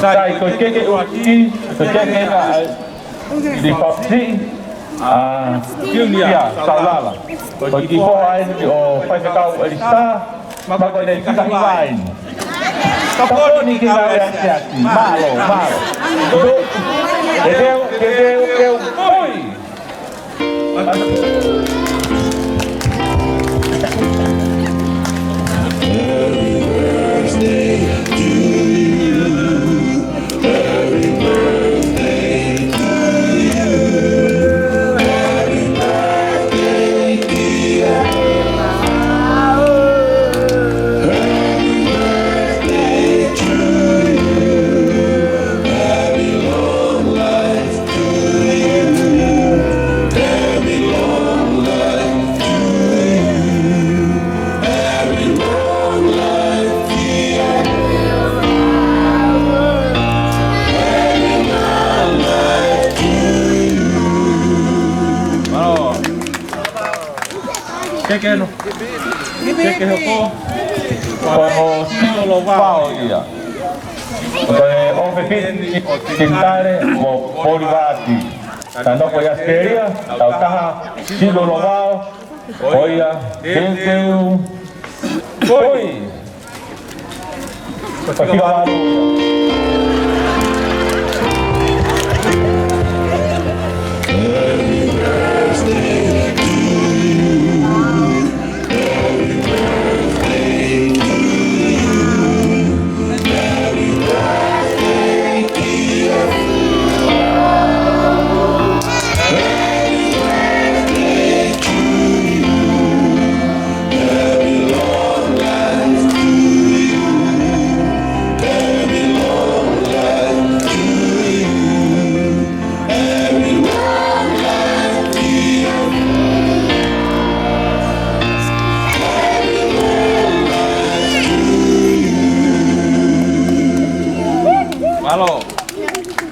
Sai ko ke uki, ko ke di papsi. Ya, salah. Bagi ko ay o pagkakaw alista, maganda sa lain. Kapag ni kita siya, malo. Kedeu, oi. Que ko como sino lo va ya porque on pepin tintare mo polivati tanto ko ya seria tautaha sino lo va oia teu oi pasti va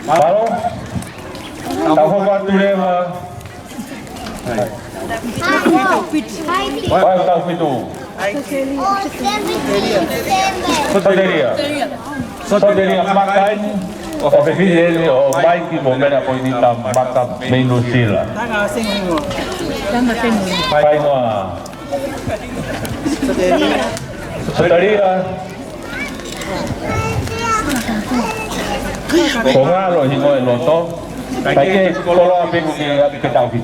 Malo. Tahu apa tu dia? Wah, tahu itu. Soteria makan. Tapi dia baik di momen apa ini makan menu sila. Baik mah. Soteria. Kung nga lo hingo el loto, kaya kolo api kuki kita ubi.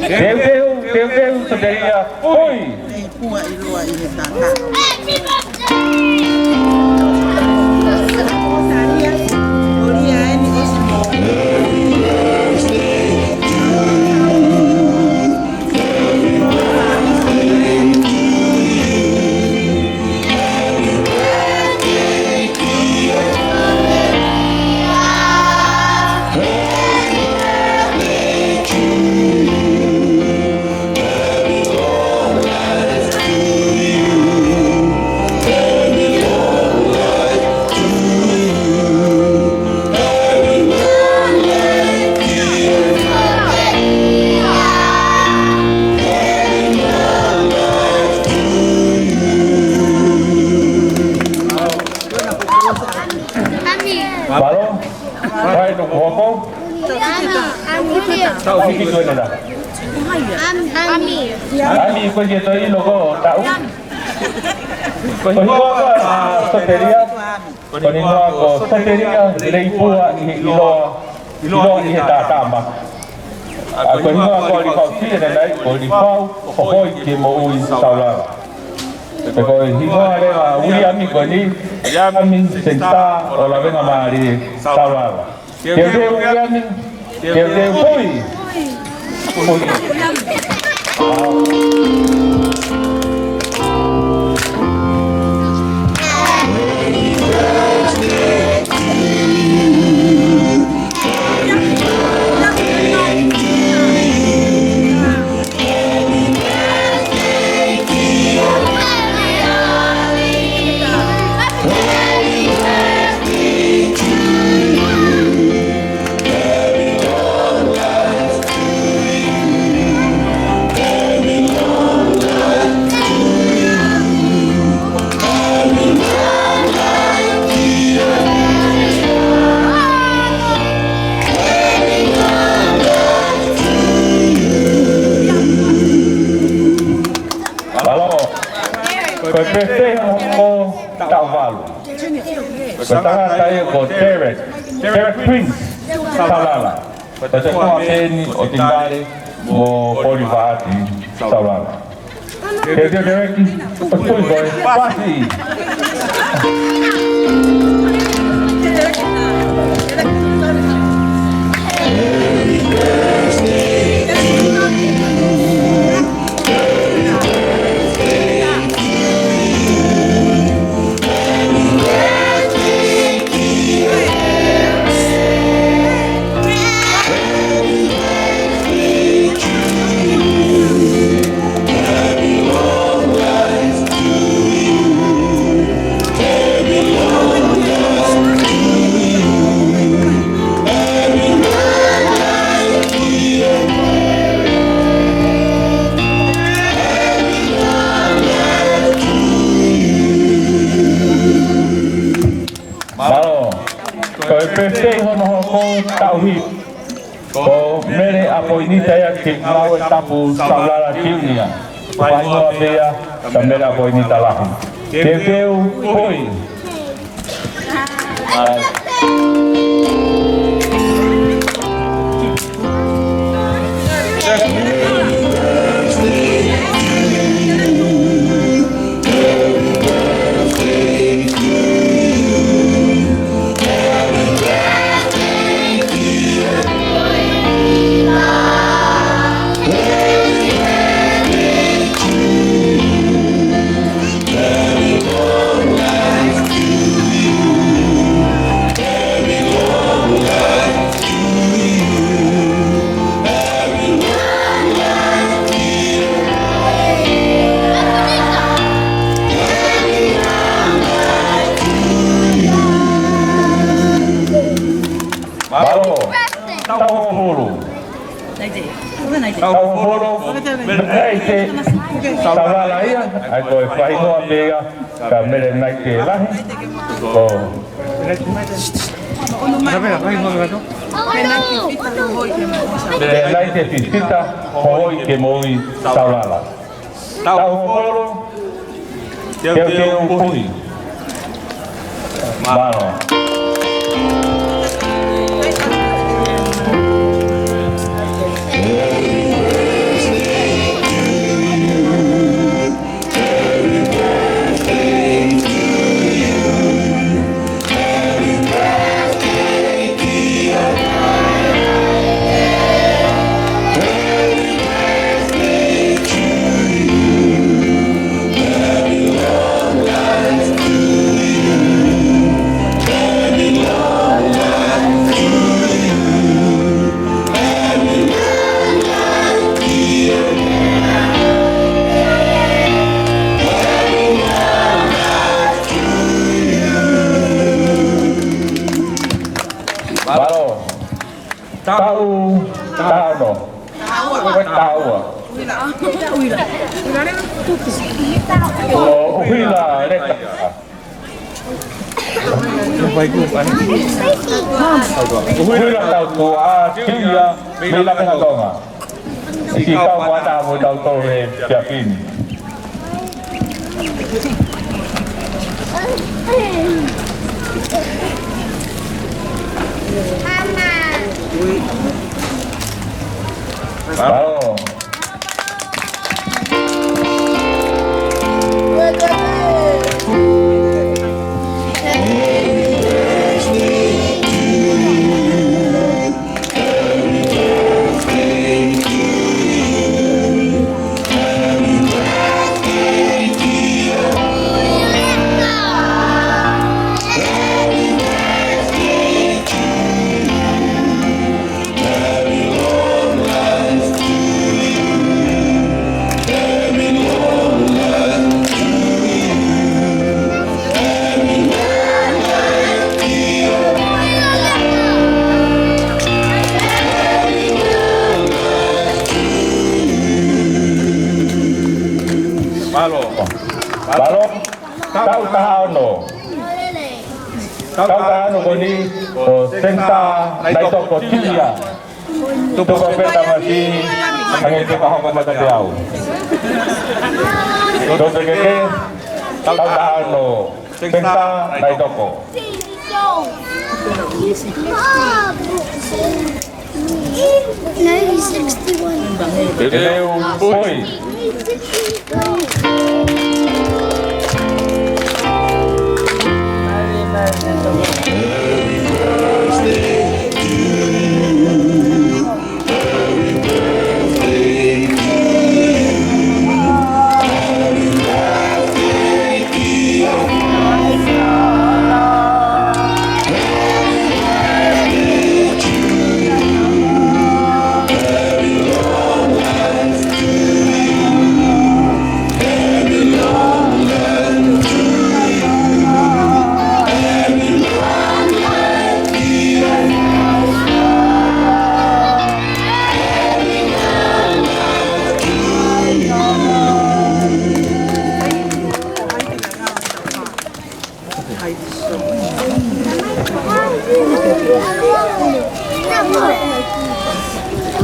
Teu sebenarnya, oi. Baru, saya itu apa? Tahu fikir tu ada. Ami kau je tu ini logo tahu. Kau ni apa? Soteria. Kau ni apa? Soteria. Leipu ilo ni dah tambah. Kau ni apa? Kau di kau sih ada lagi. Kau di kau je mau installer. Pero hijo de William y Connie, ya me senta o la ven a Mari, salva. Que de William, que de Uy. Bertanga tayo ko Derek Prince Saulala. Kasi kung akin o tingali mo Polivati Saulala. Kaya Derek, patuloy ko eh, pasi! Ko mere apo ini saya ke mau tapu Saulala Junior. Paino dia também apo ini talah. Keu foi. Saulala ia, ai koe whaingoa mea, ka mere nai te lahi. Ko... Mere nai te pipita, hoi ke moi Saulala. Tau horo, keu pui. Mano. Uhula tau tua tia mila ka tonga. Si kau mata mo tau to he Japin. Mama. Balo, kau tahu ko ni senta naito ko tia. Tupo ko peta masi ang ito ka ko matatiaw. Do keke kau tahu Penta nai toko. 1961. Eleu poi.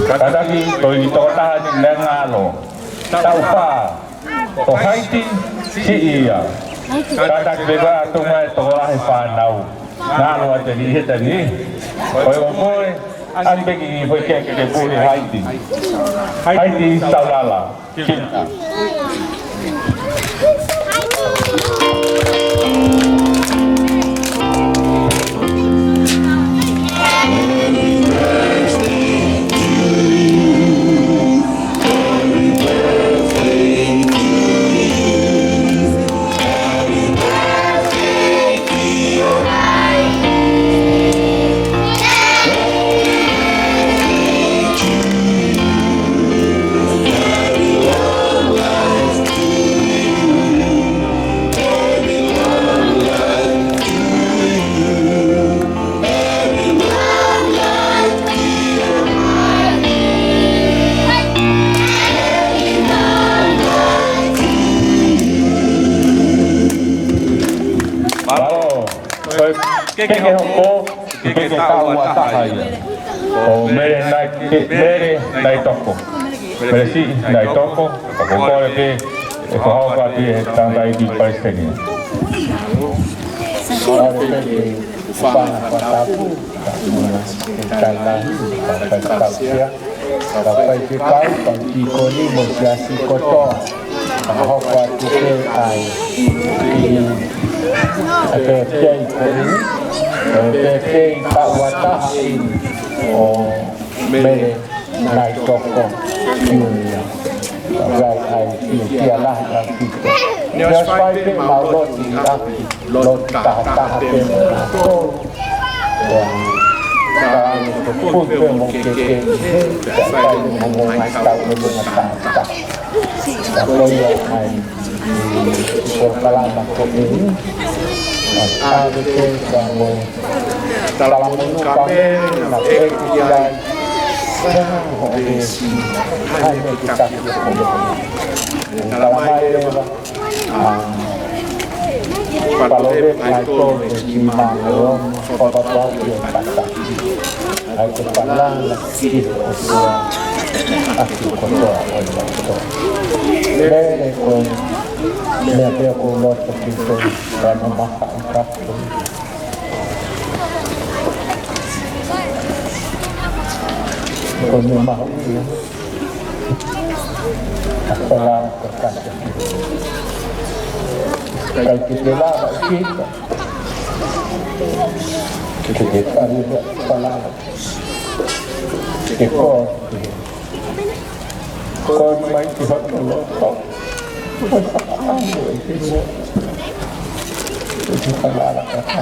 Kadagi toi totahan ni lengalo. Tau pa. To haiti si ia. Kadak beba tungai tolah panau. Ngalo ate ni heta ni. Oi moi an begi foi ke puri haiti. Haiti saulala. Kinta. Que hoko que tahu atahaya o mere nai toko mere si nai toko ko kore ke ko hauka ke tanga di palestina Ufana patapu kala kasia kapai kikau pangkikoni mosiasi koto hauka tuke ai ada kiai koni kiai kawata o mere nai toko kiunya rai ai kialah kita dia spike mau lot ta pe ko dan pun pe mo ke sai mo mai ta mo ta kalau ya ai por kala ko ini ada ke kamu dalam kami nak ikut hanya kita dalam kalau itu iman orang yang kata aku palang lagi aku kotor lele kon lele ko lot begitu dan memakan kon mau ya salam berkata kalau kita lama kita ada salam kita kon main Tuhan Allah kau itu salah kata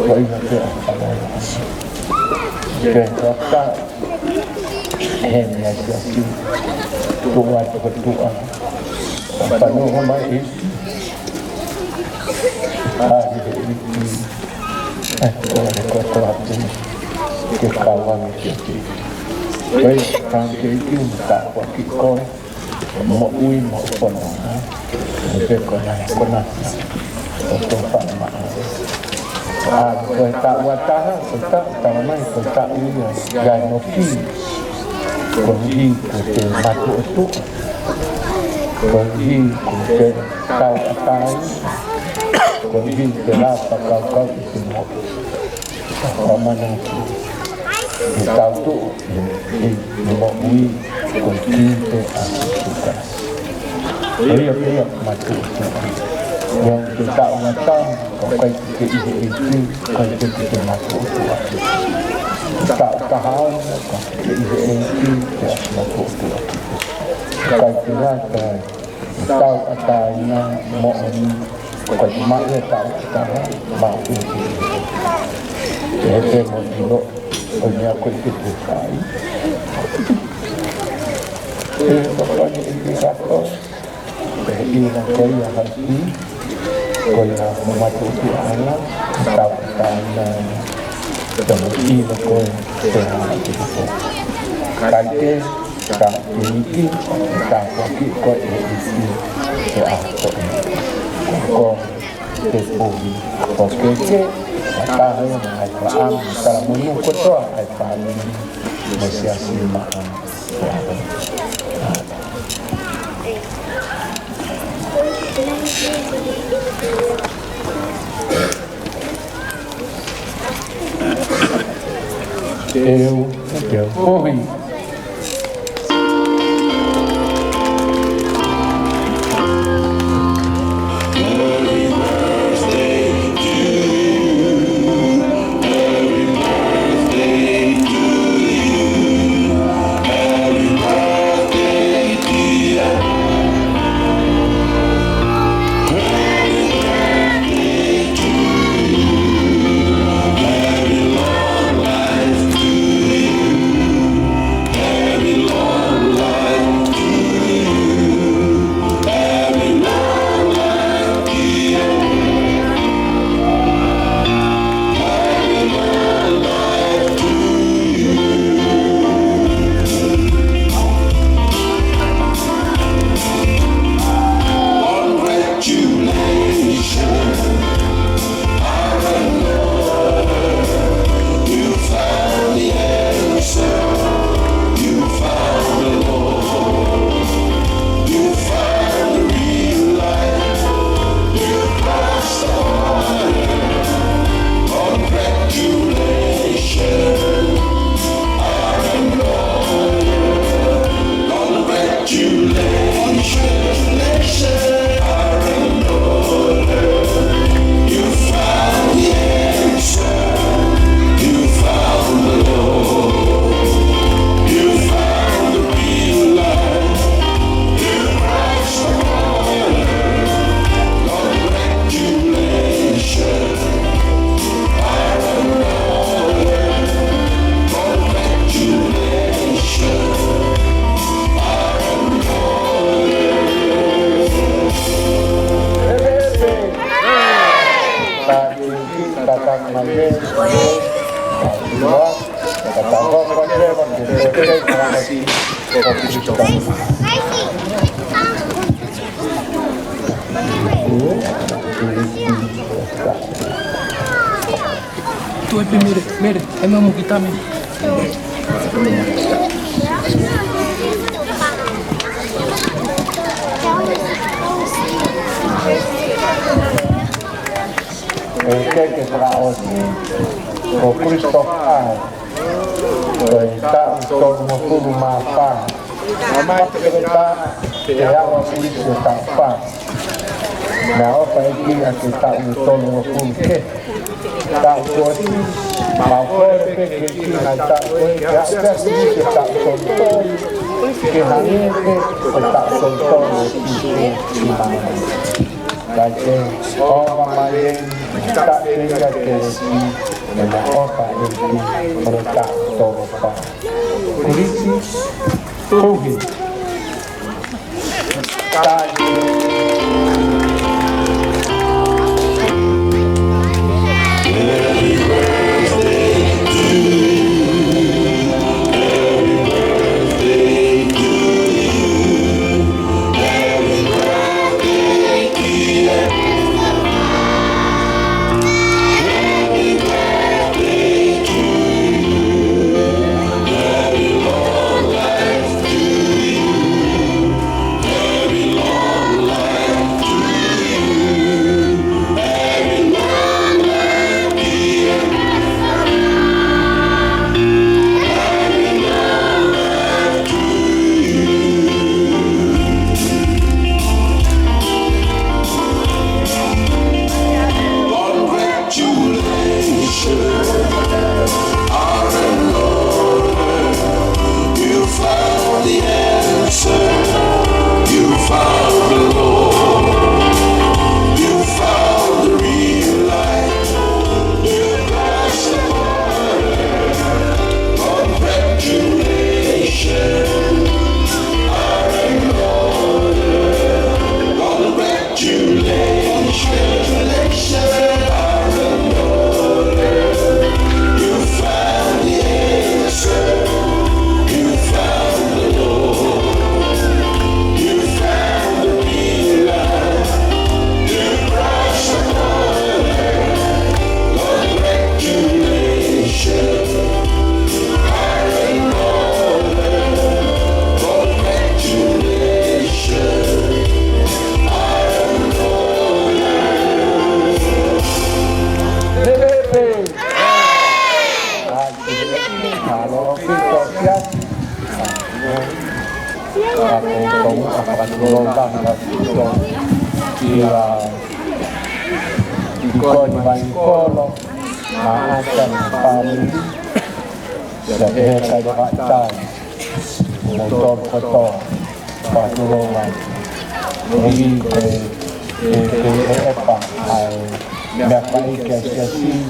baik dia kata hanya jadi doa berdoa penuh mai kota hati kawan kita baik kami itu tak wakikoi mau mau kono mungkin kono untuk sama kita watah kita tamai kita ini ganoki konji kita matu itu konji kita tahu atai Kau ini kenapa kau semua mana kau tu mau bui kau kita suka. Lihat matu. Yang kita mata kau itu kau kita matu. Tak tahan kau itu matu. Kau kira kau akan mau kau mahu tak tahan mau itu. Jadi mau punya aku itu sekali. Pokoknya ini satu. Ini kau yang hati, kau yang mematuhi alam, tahu tanah, kemudian kau sehat itu. Kaite, tak tinggi, tak kaki kau ini sehat. Kau terpuji, kau kece. Tahu mengenai Quran, kalau menukut tu Quran masih asimaan. Eu corri. Tu mire, es más moquita, mire. Que será hoy o Cristo está como tudo más paz mamá que agua Cristo está paz la otra es que está un tono que está fuerte más fuerte que está que la gente está con todo Porque mamá tak tinggal ke sini dan apa itu mereka topa polisi tuhi tak Happy long Kamu akan berlomba untuk dia ikon baikolo maafkan kami jadi saya baca motor foto pertolongan ini ke apa baik kesesi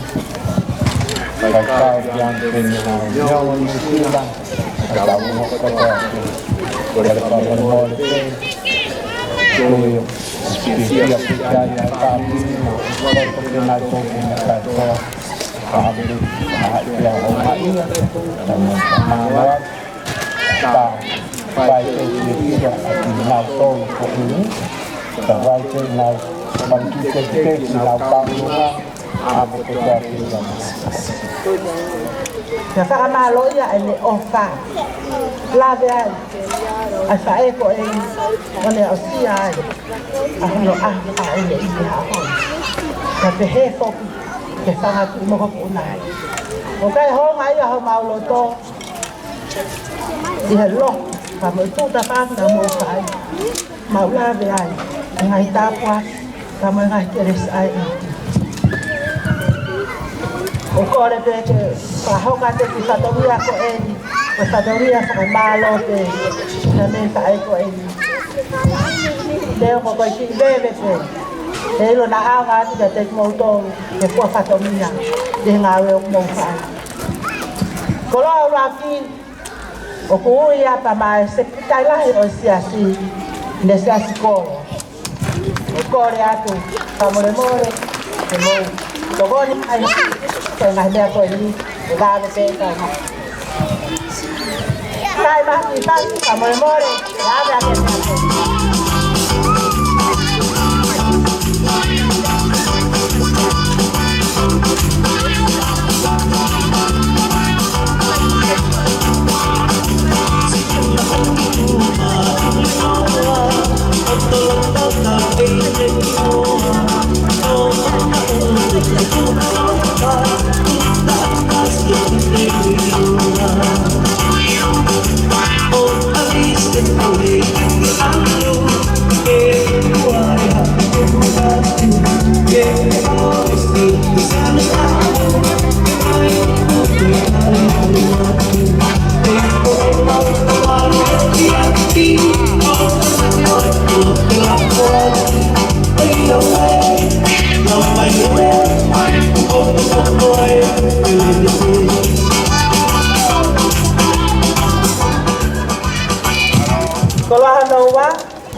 baca yang dengan yang silang atau foto berapa tôi siap percaya kami walaupun kenal dengan saya kami yang hormati dan menghormati tak baik tidak kenal tahu ini baik kenal bagi kita kenal bangsa apa terjadi ya ka malo ya ele ofa la de asa e ko e ole osia ahlo ele ya ka te he fo ke sa tu mo ko na o kai ho ngai ya ho mau lo to di hello ka mo tu ta pa na mo sai mau la de ai ngai ta kwa ka mo ngai te res ai o kore pe ke pahoka te kisatoria ko eni kisatoria sa malo te na mesa ai ko eni deo ko ki bebe pe e lo na anga ti te moto ke ko fatomia de ngawe mo sai ko lo ra ki o ko ya pa mai se tai la o siasi ne siasi ko o kore atu pa more ke mo lo ni ai cái ngày bé tuổi đi ra về bên này đây mà thì ta cả mười mô đi ra về bên này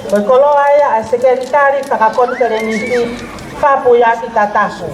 Kalau ayah sekretari tak konferensi papu ya kita tahu.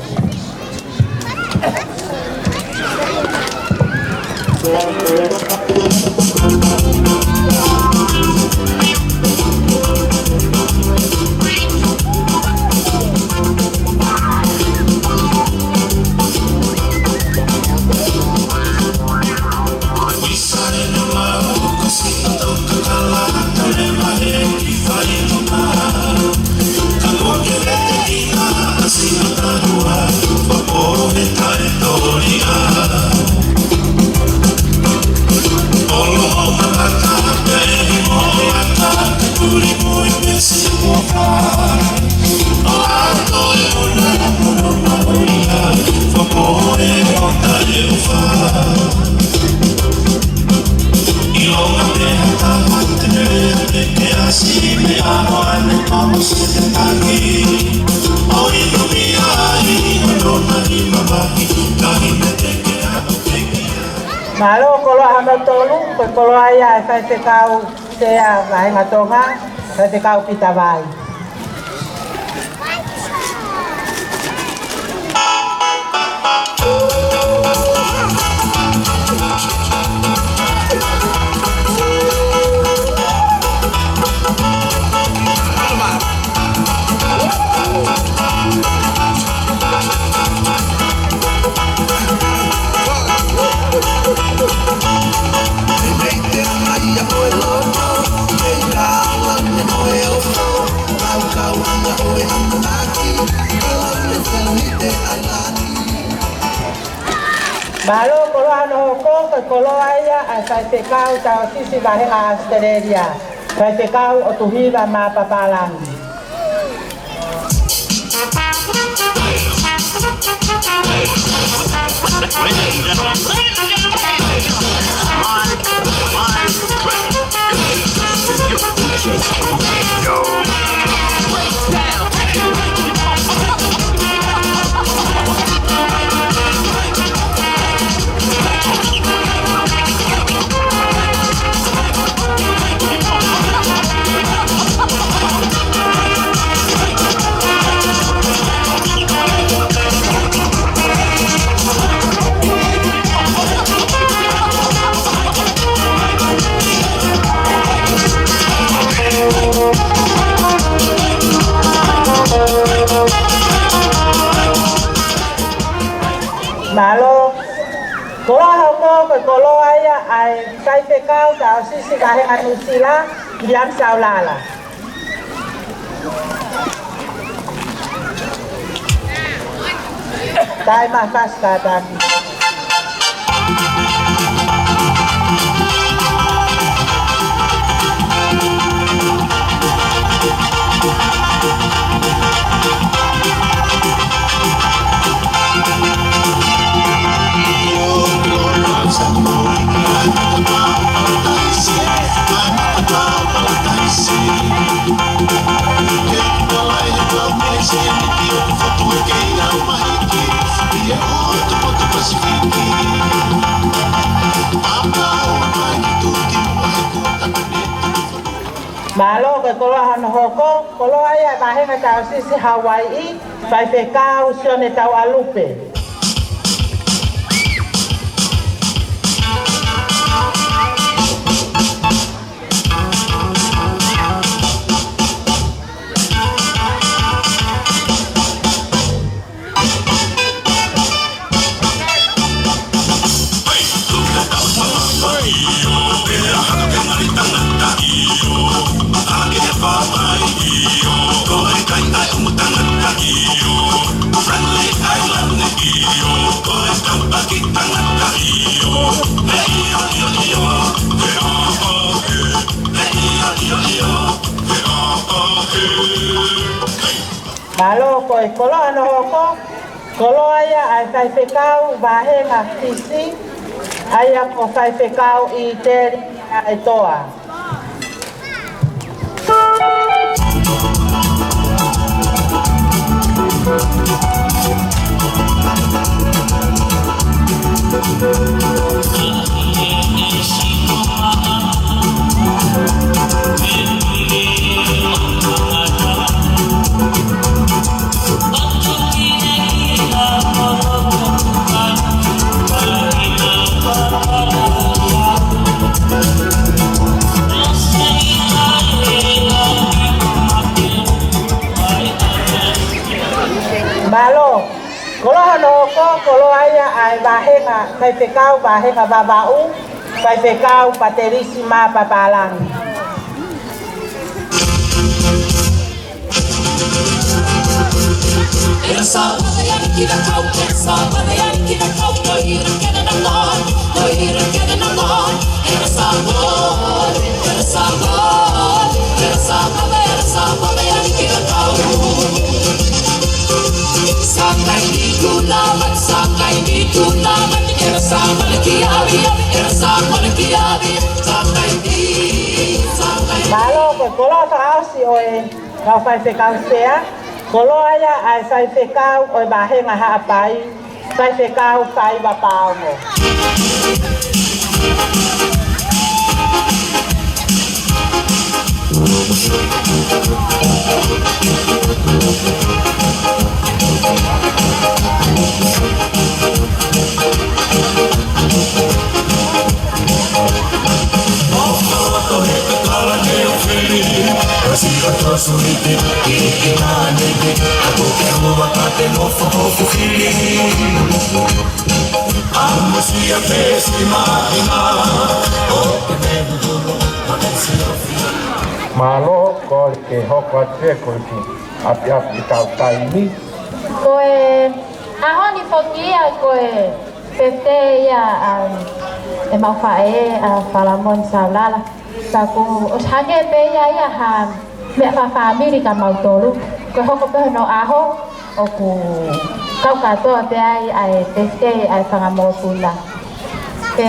Malo kalau anda tolu, kalau ayah saya tekau saya lain atau enggak, saya tekau kita baik. Baru kalau anu hukum, kalau ayah asal tekau tahu sisi bahasa Australia, Fai te kau o tuhiwa ma papalang. Malo, kalau aku kalau ayah saya tekau kau sisi kaheng anu sila diam saulala. Tay mafas kadang. Malo ke kalau han hoko kalau ayah baheng atau sisi Hawaii pai pekau sione tau alupe. Malo koi kalau anu hoko kalau ayah ay fai pekau baheng sisi ayah ko fai pekau I teri ay toa. Malo, kalau anu hoko kalau ayah ay baheng fai pekau baheng babau fai pekau paterisima papalang. Malo kalau tahu si oi kau fai pekau sea kalau ayah ay fai pekau oi baheng apai fai pekau fai bapau mo. Malo ko ke hoko te ko ki api kau tai ni Koe ahoni fokia koe pete ia e mau fae a falamon saulala Taku ushage pe ya ha me fa family ka mau tolu ko hoko pe no aho oku kau ka to pe ai teste ai fanga mo pula pe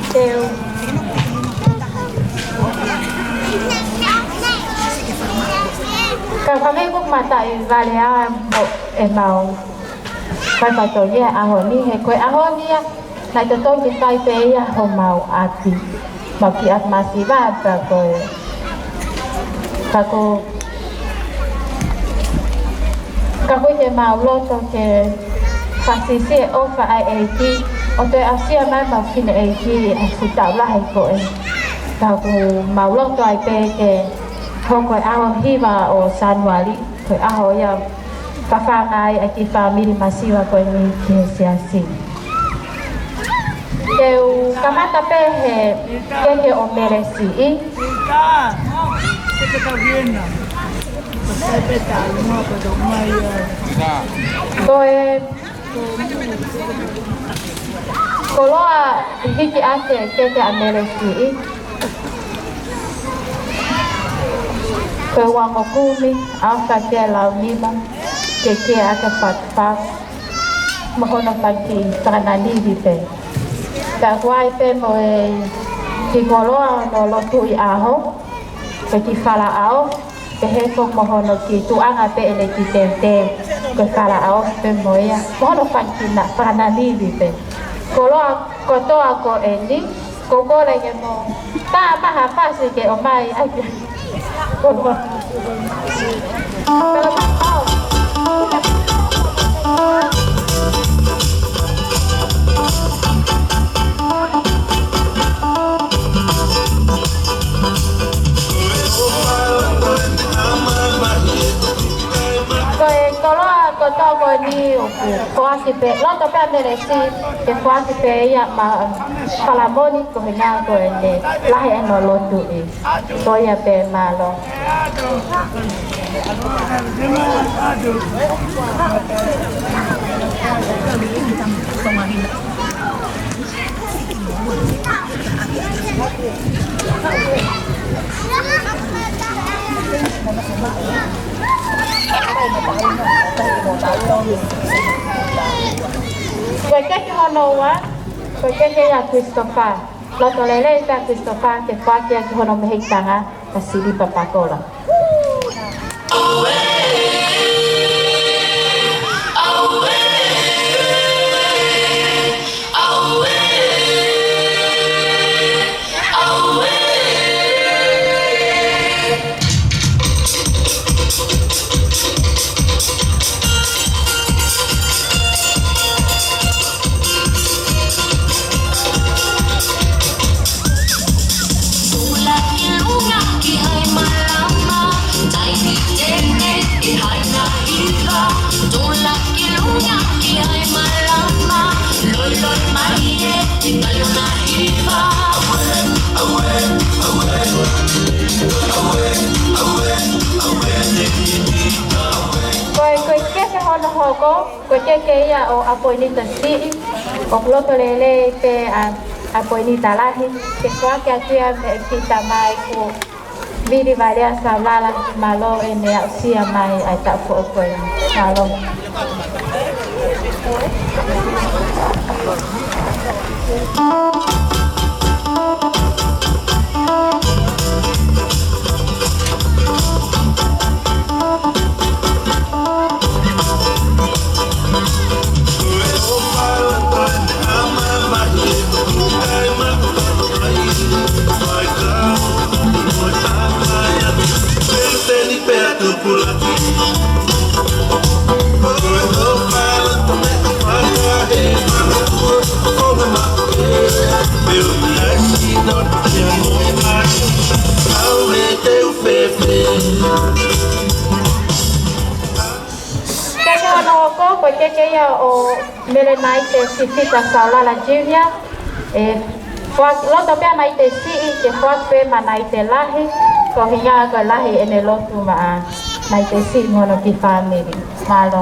teu ka kami ko mata i vale a mo e mau fa fa to ye aho ni he ko aho ni ya na to to ki sai pe ya ho mau ati mau ki at masiva pa ko kako ke mau loto ke fasisi o fa IAT o te asia mai mau kin AT a futa la hai ko e kako mau loto ai pe ke ko ko aho hiva o sanwali ko aho ya fa fa ngai a ki family masiva ko ni ke siasi eu kamata pe he ke o meresi Tôi kalau hiji ate ke Amerika ke wang aku ni apa ke lau ni bang ke ate pat mohon pagi tanani di pe tak wai pe mo di kalau no lo tu aho ke fala ao he ko mohono ki tu anga pe ele ki tente ko kala ao pe moya mohono pankina pana livi pe ko to ko endi ko le ke mo ta ma ha fasi ke o mai ai ko ni kuasi pe lo to pe meresi ke kuasi pe ya ma palamoni ko hina ko ene lahi eno lo tu e to ya pe ma lo Perché che non va? Perché che ya Christopher. Lo tolele ta Christopher che fa che non mi hitanga kasi di papakola. Porque ya o apoinita sí o ploto lele pe apoinita lahi que kwa que atia kita mai ko viri varia salala malo ene asia mai ata fo ko malo porque ya o mere naite sisita saula la junior lo tope naite si que fue pe manaite lahi ko hinya ko lahi ene lo tu ma naite si mono ki family malo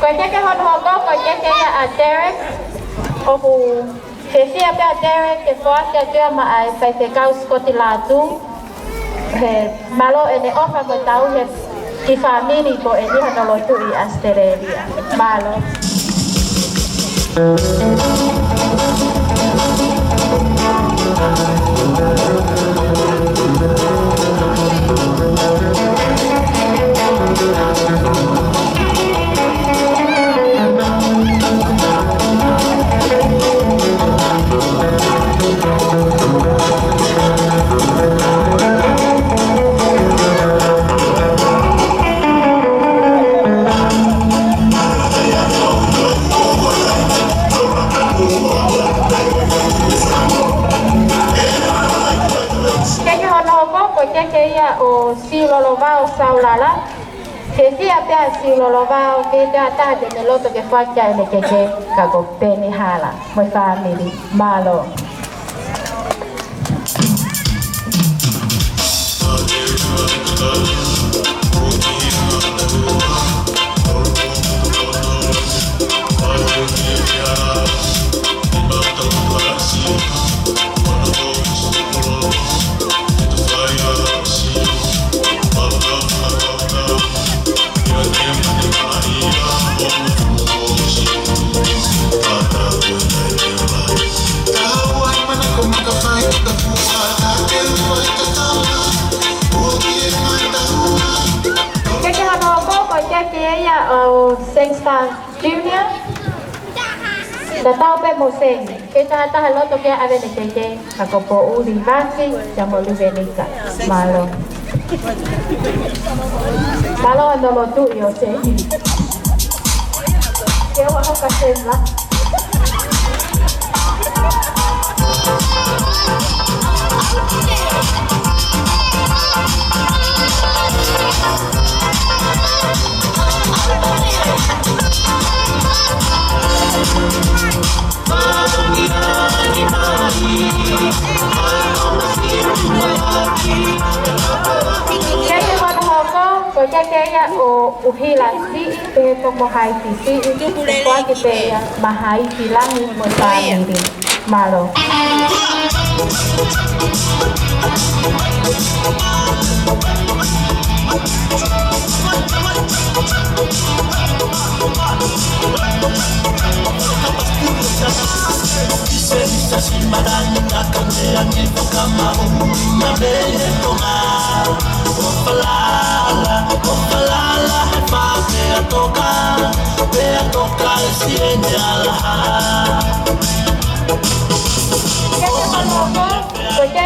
Kaya hon hogo kaya kaya Derek oku Sia pe Derek ke foasya dia ma ai sai te kau skoti latu he malo ene ofa ko tau he ki family ko eni hanolo tu I Australia malo o si lo va o saulala que si apia si lo va o que ya ta de lo que facha le que ka go peni hala mo family malo Sexta Junior datang pe moseng kita ta halo to ke ave ne ke ako po uri basi jamo lubenika malo malo no lo tu yo se ke wa ka senla Kaya o uhilan si pe como hai si kwa que pe mahai silang mo tani malo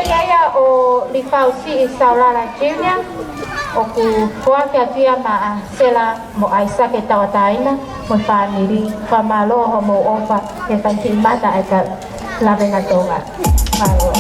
Kaya o lifau si saulala Junior o ku kuat dia ma sela mo aisa ke tawataina mo family famalo mo ofa ke tanti mata aka lavena tonga malo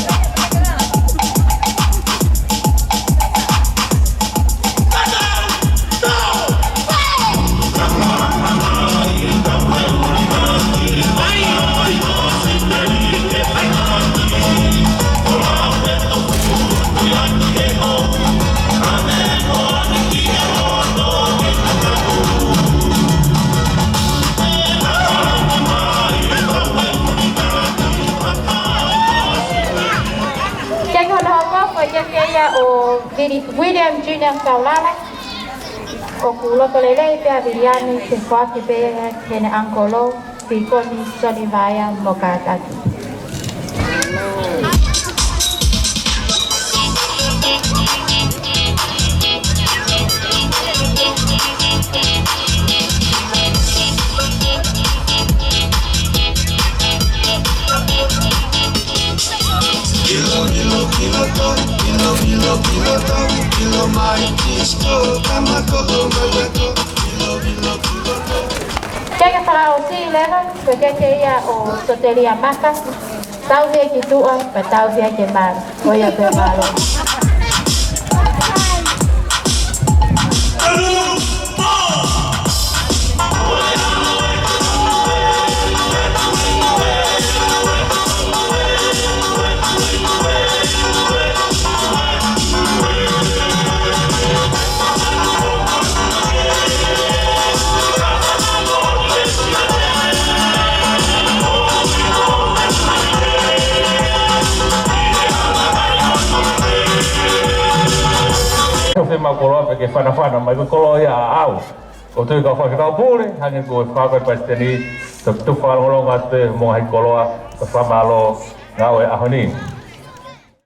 o William Junior Saulala o kulo tolele pe aviliani se fa ki pe kene angolo ki koni soni vaya mokataki Kaya para o si leva porque ella o soteria maka tau dia gitu tau dia kemal voy a ver malo Fe ma koloa pe ke whanawhana mai ko koloa ia au. O tui ka whakatau pūre, hangi ko e whakai paisteni, te tuwhanonga te mo hai koloa, ka whamalo ngau e ahoni.